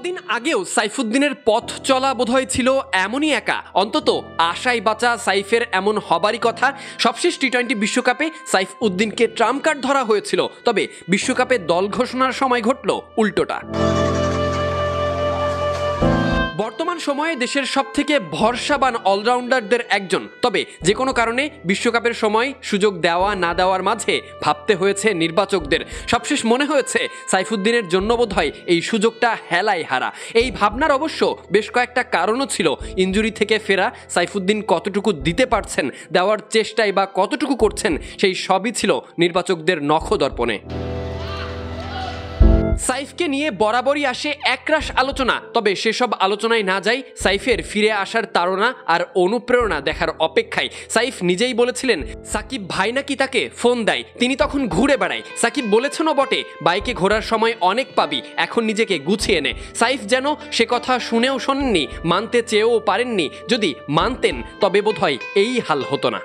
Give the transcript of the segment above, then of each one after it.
কদিন আগেও সাইফুদ্দিনের পথ চলা বোধহয় ছিল এমনই একা, অন্তত আশায় বাঁচা সাইফের এমন হবারই কথা। সবশেষ টি-20 বিশ্বকাপে সাইফুদ্দিনকে ট্রাম্প কার্ড ধরা হয়েছিল, তবে বিশ্বকাপে দল ঘোষণার সময় ঘটল উল্টোটা। বর্তমান সময়ে দেশের সবথেকে ভরসাবান অলরাউন্ডারদের একজন, তবে যে কোনো কারণে বিশ্বকাপের সময় সুযোগ দেওয়া না দেওয়ার মাঝে ভাবতে হয়েছে নির্বাচকদের। সবশেষ মনে হয়েছে সাইফুদ্দিনের জন্য বোধহয় এই সুযোগটা হেলায় হারা। এই ভাবনার অবশ্য বেশ কয়েকটা কারণও ছিল। ইনজুরি থেকে ফেরা সাইফুদ্দিন কতটুকু দিতে পারছেন, দেওয়ার চেষ্টায় বা কতটুকু করছেন, সেই সবই ছিল নির্বাচকদের নখদর্পণে। সাইফকে নিয়ে বরাবরই আসে একরাশ আলোচনা, তবে সেসব আলোচনায় না যাই সাইফের ফিরে আসার তাড়না আর অনুপ্রেরণা দেখার অপেক্ষায়। সাইফ নিজেই বলেছিলেন সাকিব ভাই নাকি তাকে ফোন দেয়, তিনি তখন ঘুরে বেড়ায়। সাকিব বলেছেনও বটে, বাইকে ঘোরার সময় অনেক পাবি, এখন নিজেকে গুছিয়ে নে। সাইফ যেন সে কথা শুনেও শোনেননি, মানতে চেয়েও পারেননি। যদি মানতেন তবে বোধহয় এই হাল হতো না।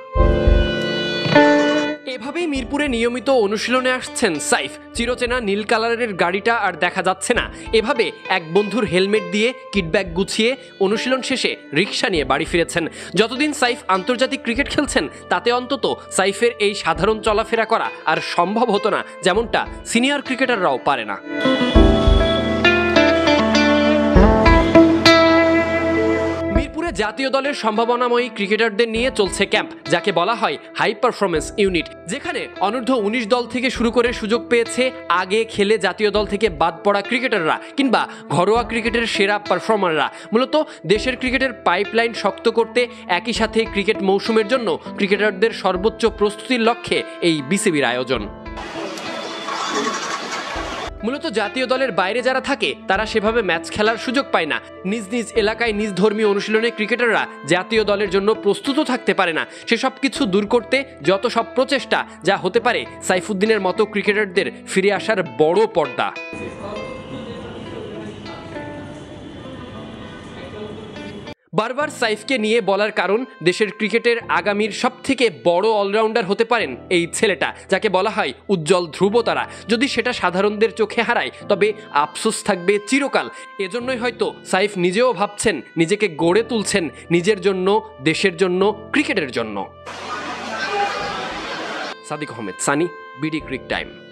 এভাবেই মিরপুরে নিয়মিত অনুশীলনে আসছেন সাইফ। চিরচেনা নীল কালারের গাড়িটা আর দেখা যাচ্ছে না। এভাবে এক বন্ধুর হেলমেট দিয়ে কিটব্যাগ গুছিয়ে অনুশীলন শেষে রিক্সা নিয়ে বাড়ি ফিরেছেন। যতদিন সাইফ আন্তর্জাতিক ক্রিকেট খেলছেন তাতে অন্তত সাইফের এই সাধারণ চলাফেরা করা আর সম্ভব হতো না, যেমনটা সিনিয়র ক্রিকেটাররাও পারে না। জাতীয় দলের সম্ভাবনাময়ী ক্রিকেটারদের নিয়ে চলছে ক্যাম্প, যাকে বলা হয় হাই পারফরমেন্স ইউনিট, যেখানে অনূর্ধ্ব 19 দল থেকে শুরু করে সুযোগ পেয়েছে আগে খেলে জাতীয় দল থেকে বাদ পড়া ক্রিকেটাররা কিংবা ঘরোয়া ক্রিকেটের সেরা পারফর্মাররা। মূলত দেশের ক্রিকেটের পাইপলাইন শক্ত করতে, একই সাথে ক্রিকেট মৌসুমের জন্য ক্রিকেটারদের সর্বোচ্চ প্রস্তুতির লক্ষ্যে এই বিসিবির আয়োজন। মূলত জাতীয় দলের বাইরে যারা থাকে তারা সেভাবে ম্যাচ খেলার সুযোগ পায় না। নিজ নিজ এলাকায় নিজ ধর্মীয় অনুশীলনে ক্রিকেটাররা জাতীয় দলের জন্য প্রস্তুত থাকতে পারে না। সেসব কিছু দূর করতে যত সব প্রচেষ্টা, যা হতে পারে সাইফুদ্দিনের মতো ক্রিকেটারদের ফিরে আসার বড় পর্দা। বারবার সাইফকে নিয়ে বলার কারণ, দেশের ক্রিকেটের আগামীর সবথেকে বড় অলরাউন্ডার হতে পারেন এই ছেলেটা, যাকে বলা হয় উজ্জ্বল ধ্রুবতারা। যদি সেটা সাধারণদের চোখে হারায় তবে আফসোস থাকবে চিরকাল। এজন্যই হয়তো সাইফ নিজেও ভাবছেন, নিজেকে গড়ে তুলছেন নিজের জন্য, দেশের জন্য, ক্রিকেটের জন্য। Sadiq Ahmed Sunny, BD cric time.